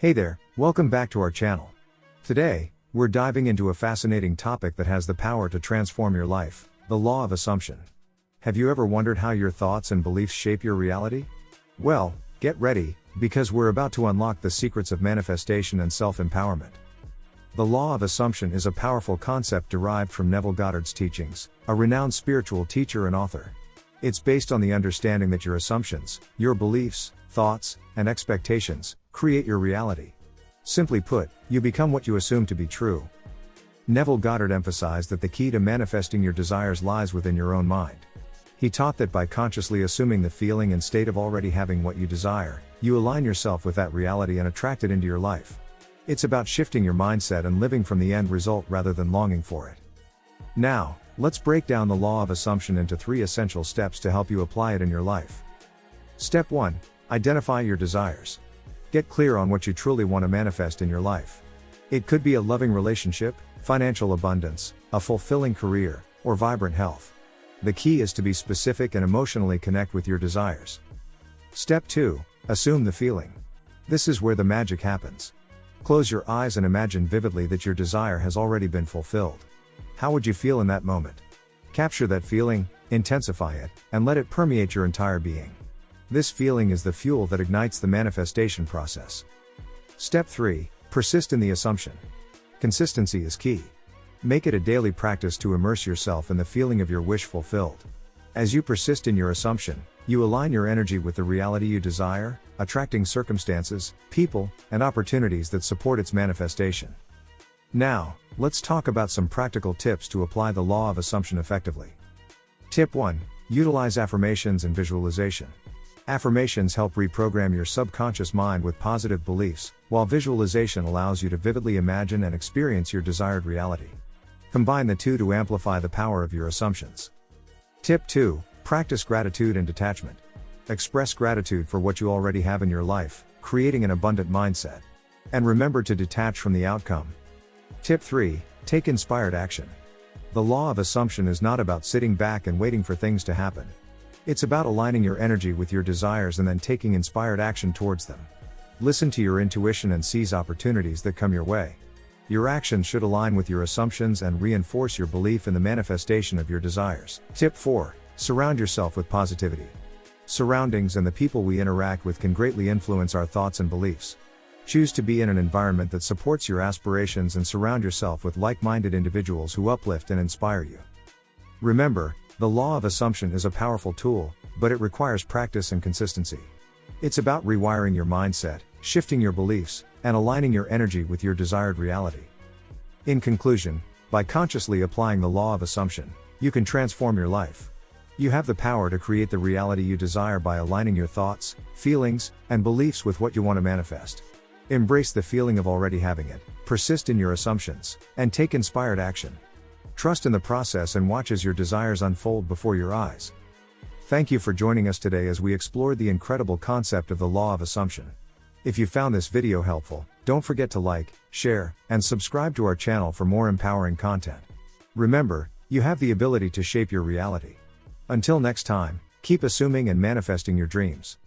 Hey there, welcome back to our channel. Today, we're diving into a fascinating topic that has the power to transform your life, the law of assumption. Have you ever wondered how your thoughts and beliefs shape your reality? Well, get ready, because we're about to unlock the secrets of manifestation and self-empowerment. The law of assumption is a powerful concept derived from Neville Goddard's teachings, a renowned spiritual teacher and author. It's based on the understanding that your assumptions, your beliefs, thoughts, and expectations, create your reality. Simply put, you become what you assume to be true. Neville Goddard emphasized that the key to manifesting your desires lies within your own mind. He taught that by consciously assuming the feeling and state of already having what you desire, you align yourself with that reality and attract it into your life. It's about shifting your mindset and living from the end result rather than longing for it. Now, let's break down the law of assumption into 3 essential steps to help you apply it in your life. Step 1. Identify your desires. Get clear on what you truly want to manifest in your life. It could be a loving relationship, financial abundance, a fulfilling career, or vibrant health. The key is to be specific and emotionally connect with your desires. Step 2. Assume the feeling. This is where the magic happens. Close your eyes and imagine vividly that your desire has already been fulfilled. How would you feel in that moment? Capture that feeling, intensify it, and let it permeate your entire being. This feeling is the fuel that ignites the manifestation process. Step 3. Persist in the assumption. Consistency is key. Make it a daily practice to immerse yourself in the feeling of your wish fulfilled. As you persist in your assumption, you align your energy with the reality you desire, attracting circumstances, people, and opportunities that support its manifestation. Now, let's talk about some practical tips to apply the law of assumption effectively. Tip 1. Utilize affirmations and visualization. Affirmations help reprogram your subconscious mind with positive beliefs, while visualization allows you to vividly imagine and experience your desired reality. Combine the two to amplify the power of your assumptions. Tip 2. Practice gratitude and detachment. Express gratitude for what you already have in your life, creating an abundant mindset. And remember to detach from the outcome. Tip 3. Take inspired action. The law of assumption is not about sitting back and waiting for things to happen. It's about aligning your energy with your desires and then taking inspired action towards them. Listen to your intuition and seize opportunities that come your way. Your actions should align with your assumptions and reinforce your belief in the manifestation of your desires. Tip 4. Surround yourself with positivity. Surroundings and the people we interact with can greatly influence our thoughts and beliefs. Choose to be in an environment that supports your aspirations and surround yourself with like-minded individuals who uplift and inspire you. Remember, the law of assumption is a powerful tool, but it requires practice and consistency. It's about rewiring your mindset, shifting your beliefs, and aligning your energy with your desired reality. In conclusion, by consciously applying the law of assumption, you can transform your life. You have the power to create the reality you desire by aligning your thoughts, feelings, and beliefs with what you want to manifest. Embrace the feeling of already having it, persist in your assumptions, and take inspired action. Trust in the process and watch as your desires unfold before your eyes. Thank you for joining us today as we explored the incredible concept of the law of assumption. If you found this video helpful, don't forget to like, share, and subscribe to our channel for more empowering content. Remember, you have the ability to shape your reality. Until next time, keep assuming and manifesting your dreams.